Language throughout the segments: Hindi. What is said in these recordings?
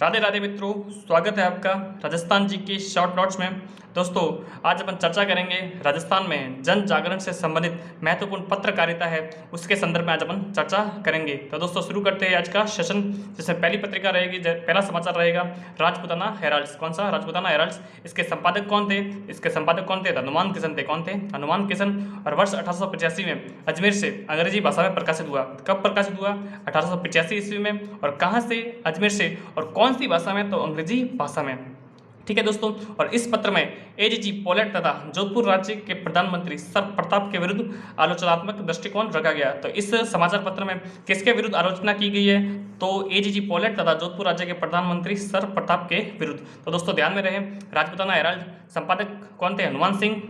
राधे राधे मित्रों, स्वागत है आपका राजस्थान जी के शॉर्ट नोट्स में। दोस्तों, आज अपन चर्चा करेंगे राजस्थान में जन जागरण से संबंधित महत्वपूर्ण पत्रकारिता है, उसके संदर्भ में आज अपन चर्चा करेंगे। तो दोस्तों, शुरू करते हैं आज का सेशन। जिसमें पहली पत्रिका रहेगी, पहला समाचार रहेगा राजपूताना हेराल्ड्स। कौन सा? राजपूताना हेराल्ड्स। इसके संपादक कौन थे? इसके संपादक कौन थे? हनुमान किशन थे। कौन थे? हनुमान किशन। और वर्ष 1885 में अजमेर से अंग्रेजी भाषा में प्रकाशित हुआ। कब प्रकाशित हुआ? 1885 ईस्वी में। और कहाँ से? अजमेर से। और कौन सी भाषा में? तो अंग्रेजी भाषा में। ठीक है दोस्तों, और इस पत्र में एजीजी पोलैंड तथा जोधपुर राज्य के प्रधानमंत्री सर प्रताप के विरुद्ध आलोचनात्मक दृष्टिकोण रखा गया। तो इस समाचार पत्र में किसके विरुद्ध आलोचना की गई है? तो एजीजी पोलैंड तथा जोधपुर राज्य के प्रधानमंत्री सर प्रताप के विरुद्ध। तो दोस्तों, ध्यान में रहे, राजपूताना हेराल्ड संपादक कौन थे? हनुमान सिंह।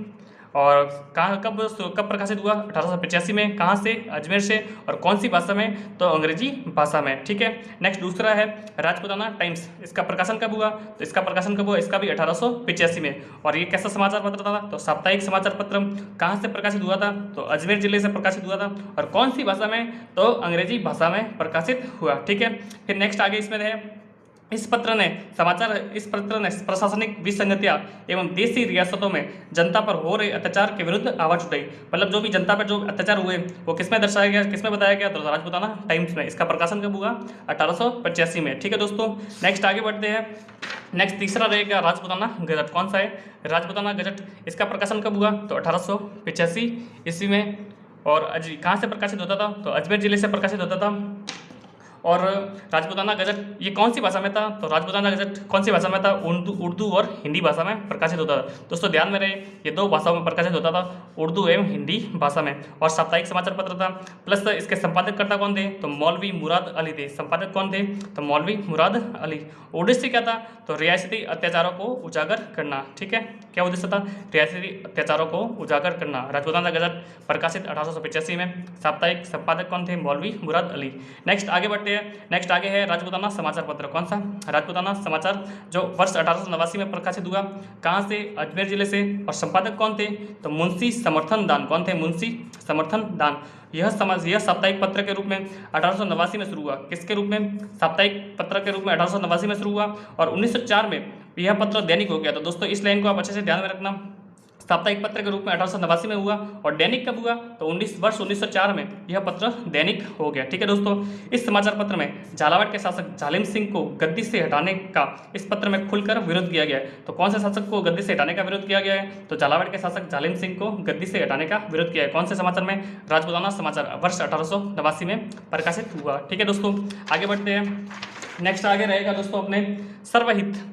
और कहाँ कब प्रकाशित हुआ? 1885 में। कहाँ से? अजमेर से। और कौन सी भाषा में? तो अंग्रेजी भाषा में। ठीक है। नेक्स्ट दूसरा है राजपूताना टाइम्स। इसका प्रकाशन कब हुआ? तो इसका प्रकाशन कब हुआ? इसका भी 1885 में। और ये कैसा समाचार पत्र था? तो साप्ताहिक समाचार पत्र। कहाँ से प्रकाशित हुआ था? तो अजमेर जिले से प्रकाशित हुआ था। और कौन सी भाषा में? तो अंग्रेजी भाषा में प्रकाशित हुआ। ठीक है। फिर नेक्स्ट आगे इसमें है, इस पत्र ने प्रशासनिक विसंगतियां एवं देशी रियासतों में जनता पर हो रहे अत्याचार के विरुद्ध आवाज उठाई। मतलब जो भी जनता पर जो अत्याचार हुए वो किसमें दर्शाया गया, किसमें बताया गया? तो राजपूताना टाइम्स में। इसका प्रकाशन कब हुआ? 1885 में। ठीक है दोस्तों, नेक्स्ट आगे बढ़ते हैं। नेक्स्ट तीसरा रहेगा राजपूताना गजट। कौन सा है? राजपूताना गजट। इसका प्रकाशन कब हुआ? तो 1885 ईस्वी में। और कहाँ से प्रकाशित होता था? तो अजमेर जिले से प्रकाशित होता था। और राजपूताना गजट ये कौन सी भाषा में था? तो राजपूताना गजट कौन सी भाषा में था? उर्दू और हिंदी भाषा में प्रकाशित होता था। दोस्तों, ध्यान में रहे, ये दो भाषाओं में प्रकाशित होता था, उर्दू एवं हिंदी भाषा में। और साप्ताहिक समाचार पत्र था। प्लस इसके संपादक कर्ता कौन थे? तो मौलवी मुराद अली थे। संपादक कौन थे? तो मौलवी मुराद अली। उद्देश्य क्या था? तो रियासती अत्याचारों को उजागर करना। ठीक है। क्या उद्देश्य था? रियासती अत्याचारों को उजागर करना। राजपूताना गजट प्रकाशित 1885 में। साप्ताहिक संपादक कौन थे? मौलवी मुराद अली। नेक्स्ट आगे बढ़ते हैं। नेक्स्ट आगे है राजपूताना समाचार पत्र। कौन सा? राजपूताना समाचार, जो वर्ष 1889 में प्रकाशित हुआ। कहाँ से? अजमेर जिले से। और संपादक कौन थे? तो मुंशी समर्थन दान। कौन थे? मुंशी समर्थन दान। यह साप्ताहिक पत्र के रूप में 1889 में शुरू हुआ। किसके रूप में? साप्ताहिक पत्र के रूप में 1889 में शुरू हुआ। और 1904 में यह पत्र दैनिक हो गया। तो दोस्तों, इस लाइन को आप अच्छे से ध्यान में रखना। साप्ताहिक पत्र के रूप में 1889 में हुआ। और दैनिक कब हुआ? तो 1904 में यह पत्र दैनिक हो गया। ठीक है दोस्तों, इस समाचार पत्र में झालावाड़ के शासक जालिम सिंह को गद्दी से हटाने का इस पत्र में खुलकर विरोध किया गया है। तो कौन से शासक को गद्दी से हटाने का विरोध किया गया है? तो झालावाड़ के शासक जालिम सिंह को गद्दी से हटाने का विरोध किया है। कौन से समाचार में? राजपूताना समाचार, वर्ष 1889 में प्रकाशित हुआ। ठीक है दोस्तों, आगे बढ़ते हैं। नेक्स्ट आगे रहेगा दोस्तों अपने सर्वहित।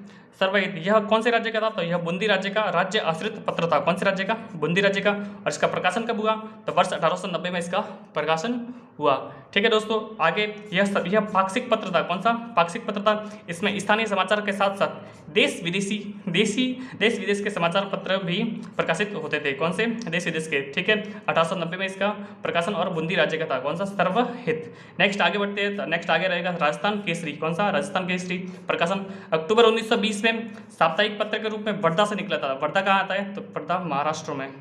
यह कौन से राज्य का था? तो यह बूंदी राज्य का राज्य आश्रित पत्र था। कौन से राज्य का? बूंदी राज्य का। और इसका प्रकाशन कब हुआ? तो वर्ष 1890 में इसका प्रकाशन हुआ। ठीक है दोस्तों, आगे यह पाक्षिक पत्र था। कौन सा? पाक्षिक पत्र था। इसमें स्थानीय समाचार के साथ साथ देश विदेश के समाचार पत्र भी प्रकाशित होते थे। कौन से? देश विदेश के। ठीक है, 1890 में इसका प्रकाशन और बूंदी राज्य का था। कौन सा? सर्वहित। नेक्स्ट आगे बढ़ते हैं। नेक्स्ट आगे रहेगा राजस्थान केसरी। कौन सा? राजस्थान केसरी। प्रकाशन अक्टूबर 1920 में साप्ताहिक पत्र के रूप में वर्धा से निकला था। वर्धा कहाँ आता है? तो वर्धा महाराष्ट्र में।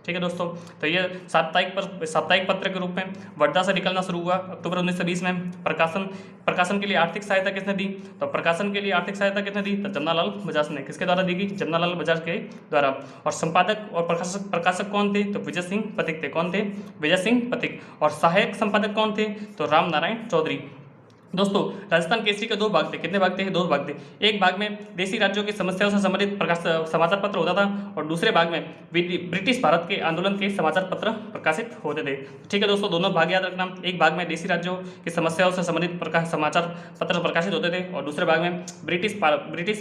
ठीक है दोस्तों, तो ये साप्ताहिक पत्र के रूप में वर्धा से निकलना शुरू हुआ अक्टूबर 1920 में। प्रकाशन के लिए आर्थिक सहायता किसने दी? तो प्रकाशन के लिए आर्थिक सहायता किसने दी? तो जमनालाल बजाज ने। किसके द्वारा दी गई? जमनालाल बजाज के द्वारा। और संपादक और प्रकाशक कौन थे? तो विजय सिंह पथिक थे। कौन थे? विजय सिंह पथिक। और सहायक संपादक कौन थे? तो राम नारायण चौधरी। दोस्तों, राजस्थान केसरी के दो भाग थे। कितने भाग थे? दो भाग थे। एक भाग में देशी राज्यों की समस्याओं से संबंधित समाचार पत्र होता था। और दूसरे भाग में ब्रिटिश भारत के आंदोलन के समाचार पत्र प्रकाशित होते थे। ठीक है दोस्तों, दोनों भाग याद रखना। एक भाग में देशी राज्यों की समस्याओं से संबंधित समाचार पत्र प्रकाशित होते थे। और दूसरे भाग में ब्रिटिश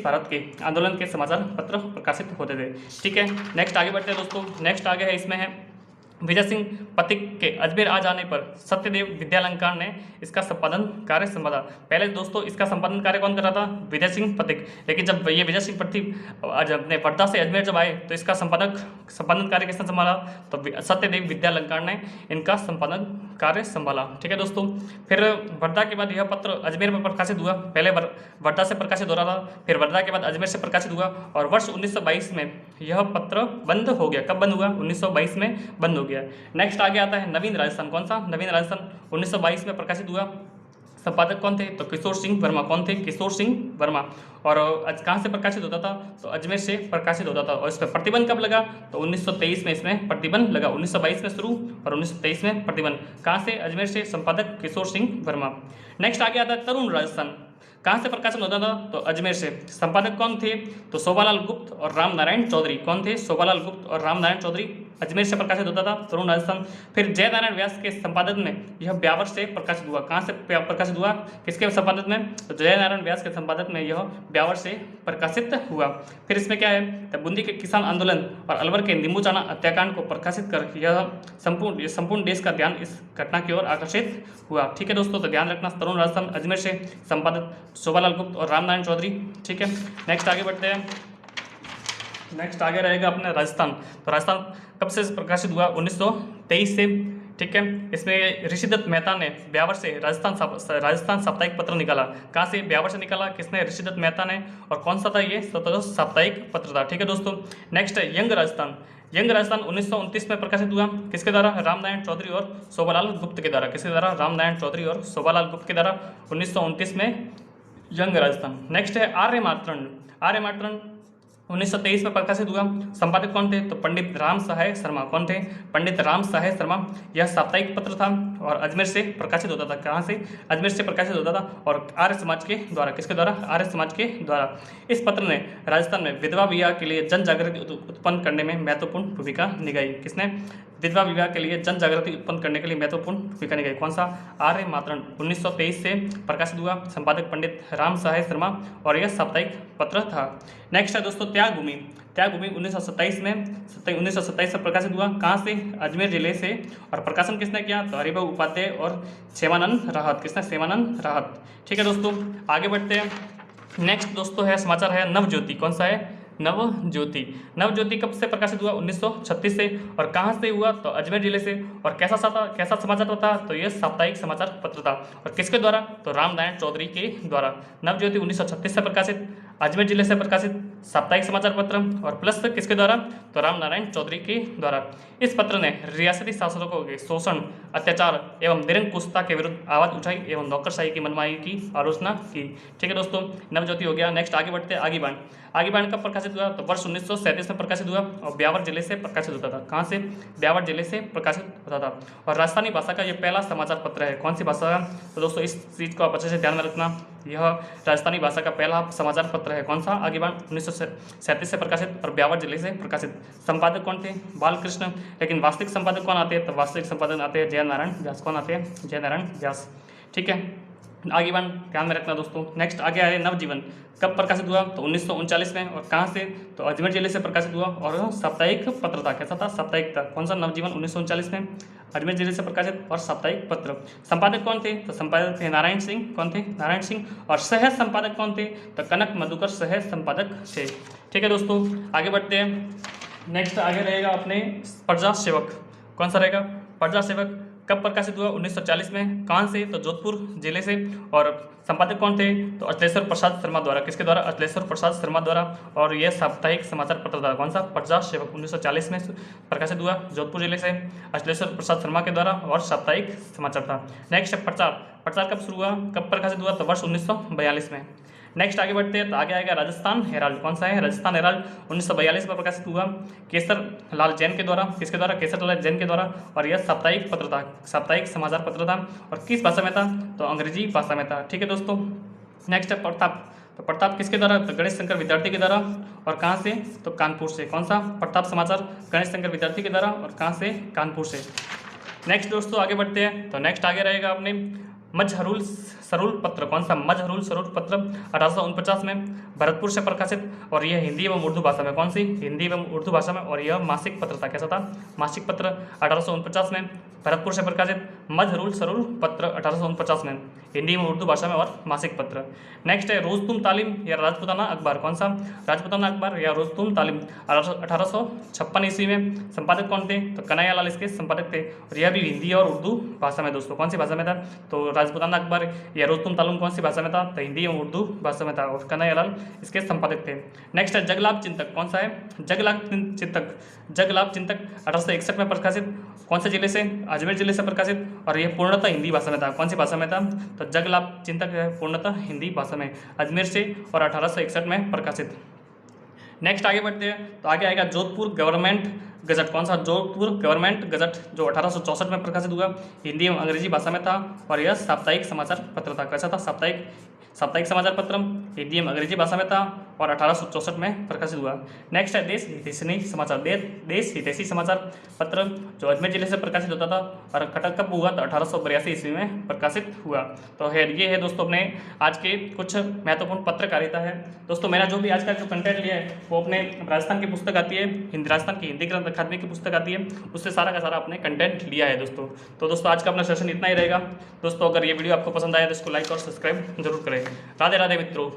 भारत के आंदोलन के समाचार पत्र प्रकाशित होते थे। ठीक है, नेक्स्ट आगे बढ़ते हैं दोस्तों। नेक्स्ट आगे है, इसमें है विजय सिंह पथिक के अजमेर आ जाने पर सत्यदेव विद्यालंकार ने इसका संपादन कार्य संभाला। पहले दोस्तों इसका संपादन कार्य कौन कर रहा था? विजय सिंह पथिक। लेकिन जब ये विजय सिंह पथिक अपने वर्धा से अजमेर जब आए तो इसका संपादन कार्य किसने संभाला? तो सत्यदेव विद्यालंकार ने इनका संपादन कार्य संभाला। ठीक है दोस्तों, फिर वर्धा के बाद यह पत्र अजमेर में प्रकाशित हुआ। पहले वर्धा से प्रकाशित हो रहा था, फिर वर्धा के बाद अजमेर से प्रकाशित हुआ। और वर्ष 1922 में यह पत्र बंद हो गया। कब बंद हुआ? 1922 में बंद हो गया। नेक्स्ट आगे आता है नवीन राजस्थान। कौन सा? नवीन राजस्थान 1922 में प्रकाशित हुआ। संपादक कौन थे? तो किशोर सिंह वर्मा। कौन थे? किशोर सिंह वर्मा। और कहाँ से प्रकाशित होता था? तो अजमेर से प्रकाशित होता था। और इस पर प्रतिबंध कब लगा? तो 1923 में इसमें प्रतिबंध लगा। 1922 में शुरू और 1923 में प्रतिबंध। कहाँ से? अजमेर से। संपादक किशोर सिंह वर्मा। नेक्स्ट आगे आता है तरुण राजस्थान। कहाँ से प्रकाशन होता था? तो अजमेर से। संपादक कौन थे? तो शोभालाल गुप्त और राम नारायण चौधरी। कौन थे? शोभालाल गुप्त और राम नारायण चौधरी। अजमेर से प्रकाशित होता था तरुण राजस्थान। फिर जय नारायण व्यास के संपादन में यह ब्यावर से प्रकाशित हुआ। कहाँ से प्रकाशित हुआ? किसके संपादन में? तो जय नारायण व्यास के संपादन में यह ब्यावर से प्रकाशित हुआ। फिर इसमें क्या है? तो बूंदी के किसान आंदोलन और अलवर के नींबूचाना हत्याकांड को प्रकाशित कर यह संपूर्ण देश का ध्यान इस घटना की ओर आकर्षित हुआ। ठीक है दोस्तों, तो ध्यान रखना तरुण राजस्थान अजमेर से, संपादक शोभालाल गुप्त और राम नारायण चौधरी। ठीक है, नेक्स्ट आगे बढ़ते हैं। नेक्स्ट आगे रहेगा अपने राजस्थान। तो राजस्थान कब से प्रकाशित हुआ? 1923 से। ठीक है, इसमें ऋषिदत्त मेहता ने ब्यावर से राजस्थान साप्ताहिक पत्र निकाला। कहाँ से? ब्यावर से निकाला। किसने? ऋषिदत्त मेहता ने। और कौन सा था ये? साप्ताहिक पत्र था। ठीक है दोस्तों, नेक्स्ट है यंग राजस्थान। यंग राजस्थान 1929 में प्रकाशित हुआ। किसके द्वारा? रामनारायण चौधरी और शोभालाल गुप्त के द्वारा। किसके द्वारा? रामनारायण चौधरी और शोभालाल गुप्त के द्वारा 1929 में यंग राजस्थान। नेक्स्ट है आर्यमात्रण। आर्यमात्रण 1923 में प्रकाशित हुआ। संपादक कौन थे? तो पंडित राम सहाय शर्मा। कौन थे? पंडित राम सहाय शर्मा। यह साप्ताहिक पत्र था और अजमेर से प्रकाशित होता था। कहाँ से? अजमेर से प्रकाशित होता था और आर्य समाज के द्वारा। किसके द्वारा? आर्य समाज के द्वारा। इस पत्र ने राजस्थान में विधवा विवाह के लिए जन जागृति उत्पन्न करने में महत्वपूर्ण भूमिका निभाई। किसने? विधवा विवाह के लिए जन जागृति उत्पन्न करने के लिए महत्वपूर्ण भूमिका निभाई। कौन सा? आर्यमात्रण 1923 से प्रकाशित हुआ। संपादक पंडित राम सहाय शर्मा और यह साप्ताहिक पत्र था। नेक्स्ट है दोस्तों त्यागभूमि। त्यागभूमि 1927 में प्रकाशित हुआ। कहाँ से? अजमेर जिले से। और प्रकाशन किसने किया? तो हरिभाऊ उपाध्याय और सेवानंद राहत। किसने? सेवानंद राहत। ठीक है दोस्तों, आगे बढ़ते हैं। नेक्स्ट दोस्तों है समाचार है नवज्योति। कौन सा है? नवज्योति। नवज्योति कब से प्रकाशित हुआ? 1936 से। और कहाँ से हुआ? तो अजमेर जिले से। और कैसा समाचार पत्र था? तो यह साप्ताहिक समाचार पत्र था। और किसके द्वारा? तो राम नारायण चौधरी के द्वारा। नवज्योति 1936 से प्रकाशित, अजमेर जिले से प्रकाशित साप्ताहिक समाचार पत्र। और प्लस किसके द्वारा? तो राम नारायण चौधरी के द्वारा। इस पत्र ने रियासती शासकों के शोषण, अत्याचार एवं निरंकुशता के विरुद्ध आवाज उठाई एवं नौकरशाही की मनमानी की आलोचना की। ठीक है दोस्तों, नवज्योति हो गया। नेक्स्ट आगे बढ़ते हैं। आगीबाण। आगीबाण कब प्रकाशित हुआ? तो वर्ष 1937 में प्रकाशित हुआ और ब्यावर जिले से प्रकाशित होता था। कहाँ से? ब्यावर जिले से प्रकाशित होता था। और राजस्थानी भाषा का यह पहला समाचार पत्र है। कौन सी भाषा? तो दोस्तों इस चीज़ को आप अच्छे से ध्यान में रखना, यह राजस्थानी भाषा का पहला समाचार पत्र है। कौन सा? आगीबाण 1937 से प्रकाशित और ब्यावर जिले से प्रकाशित। संपादक कौन थे? बालकृष्ण। लेकिन वास्तविक संपादक कौन आते हैं? तो वास्तविक संपादक आते हैं जय नारायण व्यास। कौन आते हैं? जय नारायण व्यास। ठीक है, आगीबाण ध्यान में रखना दोस्तों। नेक्स्ट आगे आए नवजीवन। कब प्रकाशित हुआ? तो 1939 में। और कहाँ से? तो अजमेर जिले से प्रकाशित हुआ और साप्ताहिक पत्र था। कैसा था? साप्ताहिक था। कौन सा? नवजीवन 1939 में अजमेर जिले से प्रकाशित और साप्ताहिक पत्र। संपादक कौन थे? तो संपादक थे नारायण सिंह। कौन थे? नारायण सिंह। और सह संपादक कौन थे? तो कनक मधुकर सह संपादक थे। ठीक है दोस्तों, आगे बढ़ते हैं। नेक्स्ट आगे रहेगा अपने प्रजा सेवक। कौन सा रहेगा? प्रजा सेवक कब प्रकाशित हुआ? 1940 में। कहाँ से? तो जोधपुर जिले से। और संपादक कौन थे? तो अचलेश्वर प्रसाद शर्मा द्वारा। किसके द्वारा? अचलेश्वर प्रसाद शर्मा द्वारा। और यह साप्ताहिक समाचार पत्र था। कौन सा? प्रजा सेवक 1940 में प्रकाशित हुआ जोधपुर जिले से अचलेश्वर प्रसाद शर्मा के द्वारा और साप्ताहिक समाचार था। नेक्स्ट प्रचार। प्रचार कब शुरू हुआ? कब प्रकाशित हुआ? तो वर्ष 1942 में। नेक्स्ट आगे बढ़ते हैं। तो आगे आएगा राजस्थान हेराल्ड। कौन सा है? राजस्थान हेराल्ड 1942 में प्रकाशित हुआ केसर लाल जैन के द्वारा। किसके द्वारा? केसर लाल जैन के द्वारा। और यह साप्ताहिक पत्र था, साप्ताहिक समाचार पत्र था। और किस भाषा में था? तो अंग्रेजी भाषा में था। ठीक है दोस्तों, नेक्स्ट है प्रताप। तो प्रताप किसके द्वारा? तो गणेश शंकर विद्यार्थी के द्वारा। और कहाँ से? तो कानपुर से। कौन सा? प्रताप समाचार गणेश शंकर विद्यार्थी के द्वारा। और कहाँ से? कानपुर से। नेक्स्ट दोस्तों आगे बढ़ते हैं। तो नेक्स्ट आगे रहेगा अपने मजहरुल सरूल पत्र। कौन सा? मजहरुल सरूल पत्र 1849 में भरतपुर से प्रकाशित और यह हिंदी एवं उर्दू भाषा में। कौन सी? हिंदी एवं उर्दू भाषा में। और यह मासिक पत्र था। कैसा था? मासिक पत्र 1849 में भरतपुर से प्रकाशित मजहरुल सरूल पत्र 1849 में हिंदी एवं उर्दू भाषा में और मासिक पत्र। नेक्स्ट है रोस्तुम तालीम या राजपुताना अखबार। कौन सा? राजपुताना अखबार या रोस्तुम तालीम 1856 ईस्वी में। संपादक कौन थे? तो कन्हैयालाल इसके संपादक थे। और यह भी हिंदी और उर्दू भाषा में दोस्तों। कौन सी भाषा में था? तो राजपुताना अखबार या रोस्तुम तालीम कौन सी भाषा में था? तो हिंदी एवं उर्दू भाषा में था। और कन्हैयालाल इसके संपादक थे। नेक्स्ट है जगलाभ चिंतक। कौन सा है? जगलाभ चिंतक। जगलाभ चिंतक 1861 में प्रकाशित। कौन से जिले से? अजमेर जिले से प्रकाशित। और ये पूर्णतः हिंदी भाषा में था। कौन सी भाषा में था? तो जगलाप चिंतक है पूर्णतः हिंदी भाषा में, अजमेर से, और 1861 में प्रकाशित। नेक्स्ट आगे बढ़ते हैं, तो आगे आएगा जोधपुर गवर्नमेंट गजट। कौन सा? जोधपुर गवर्नमेंट गजट, जो 1864 में प्रकाशित हुआ, हिंदी एवं अंग्रेजी भाषा में था, और यह साप्ताहिक समाचार पत्र था। कैसा था? साप्ताहिक समाचार पत्र, हिंदी एवं अंग्रेजी भाषा में था, और 1864 में प्रकाशित हुआ। नेक्स्ट है देश हितैषी समाचार, देश हितैषी समाचार पत्र, जो अजमेर जिले से प्रकाशित होता था, और कब हुआ? तो 1882 ईस्वी में प्रकाशित हुआ। तो ये है दोस्तों अपने आज के कुछ महत्वपूर्ण पत्रकारिता है। दोस्तों मेरा जो भी आज का जो कंटेंट लिया है वो अपने राजस्थान की पुस्तक आती है, राजस्थान की हिंदी ग्रंथ अकादमी की पुस्तक आती है, उससे सारा का सारा अपने कंटेंट लिया है दोस्तों। तो दोस्तों आज का अपना सेशन इतना ही रहेगा। दोस्तों अगर ये वीडियो आपको पसंद आया तो इसको लाइक और सब्सक्राइब जरूर करें। राधे राधे मित्रों।